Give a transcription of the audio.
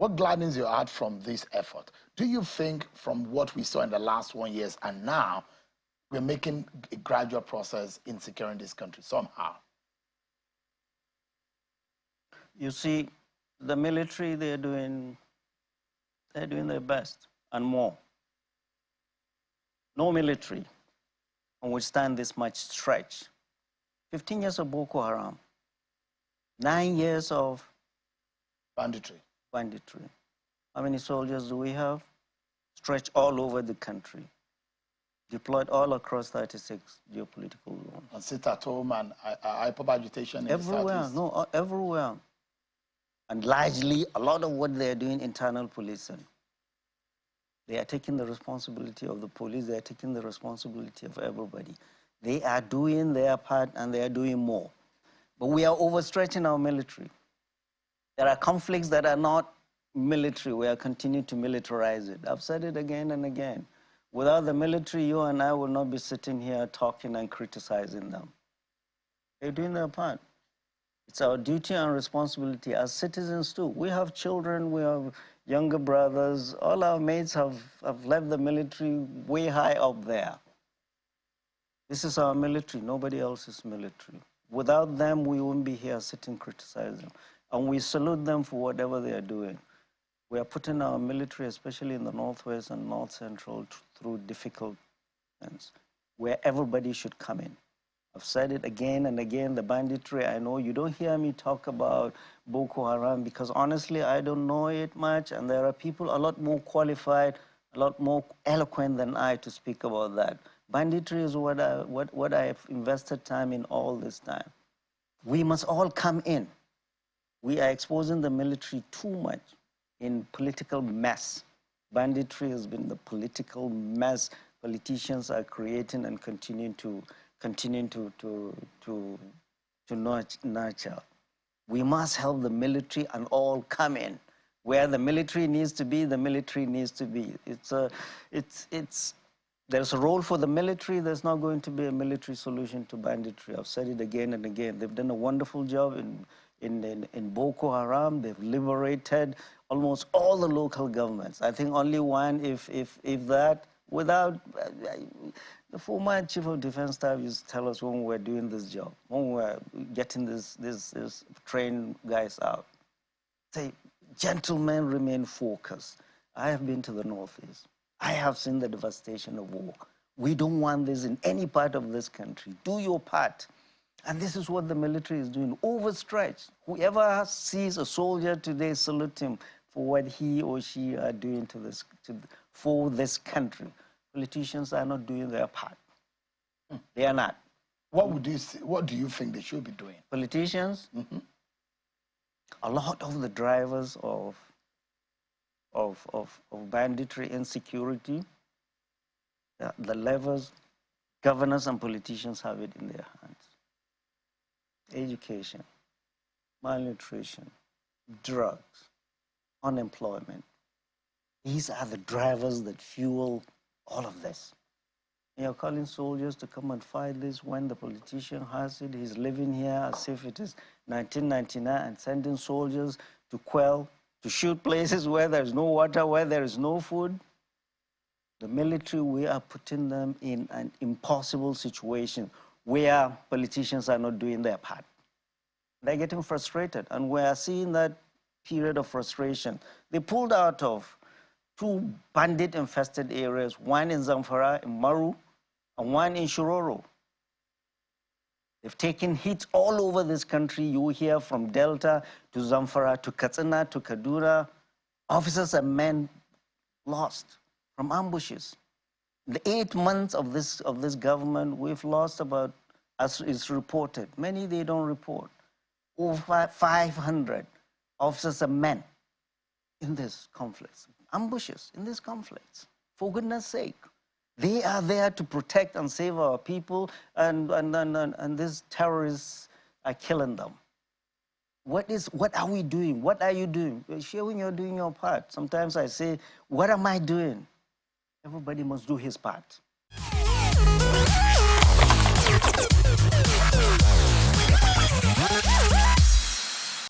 What gladdens your heart from this effort? Do you think from what we saw in the last 1 year and now, we're making a gradual process in securing this country somehow? You see, the military, they're doing their best and more. No military can withstand this much stretch. 15 years of Boko Haram, 9 years of Banditry. How many soldiers do we have? Stretched all over the country, deployed all across 36 geopolitical zones. And sit at home and hyper agitation everywhere, everywhere. And largely, a lot of what they're doing, internal policing. They are taking the responsibility of the police. They are taking the responsibility of everybody. They are doing their part and they are doing more. But we are overstretching our military. There are conflicts that are not military. We are continuing to militarize it. I've said it again and again. Without the military, you and I will not be sitting here talking and criticizing them. They're doing their part. It's our duty and responsibility as citizens too. We have children, we have younger brothers. All our mates have left the military way high up there. This is our military. Nobody else's military. Without them, we wouldn't be here sitting criticizing. And we salute them for whatever they are doing. We are putting our military, especially in the Northwest and North Central, through difficult things, where everybody should come in. I've said it again and again, the banditry. I know you don't hear me talk about Boko Haram because honestly, I don't know it much. And there are people a lot more qualified, a lot more eloquent than I to speak about that. Banditry is what I have invested time in all this time. We must all come in. We are exposing the military too much in political mess. Banditry has been the political mess politicians are creating and continuing to nurture. We must help the military and all come in. Where the military needs to be, the military needs to be. There's a role for the military. There's not going to be a military solution to banditry. I've said it again and again. They've done a wonderful job in Boko Haram. They've liberated almost all the local governments. I think only one, if that, without... The former chief of defense staff used to tell us when we were doing this job, when we were getting these trained guys out, say, gentlemen, remain focused. I have been to the Northeast. I have seen the devastation of war. We don't want this in any part of this country. Do your part. And this is what the military is doing, overstretched. Whoever sees a soldier today, salute him for what he or she are doing for this country. Politicians are not doing their part. They are not. What do you think they should be doing? Politicians? A lot of the drivers of banditry, insecurity, the levers, governors and politicians have it in their hands. Education, malnutrition, drugs, unemployment. These are the drivers that fuel all of this. And you're calling soldiers to come and fight this when the politician has it. He's living here as if it is 1999 and sending soldiers to quell, to shoot places where there's no water, where there is no food. The military, we are putting them in an impossible situation where politicians are not doing their part. They're getting frustrated, and we are seeing that period of frustration. They pulled out of 2 bandit-infested areas, one in Zamfara, in Maru, and one in Shiroro. They've taken hits all over this country. You hear from Delta to Zamfara to Katsina to Kaduna. Officers and men lost from ambushes. The 8 months of this government, we've lost about, as is reported, many they don't report, over 500 officers and men in this conflict. Ambushes in these conflicts. For goodness sake. They are there to protect and save our people, and these terrorists are killing them. What are we doing? What are you doing? When you're doing your part. Sometimes I say, what am I doing? Everybody must do his part.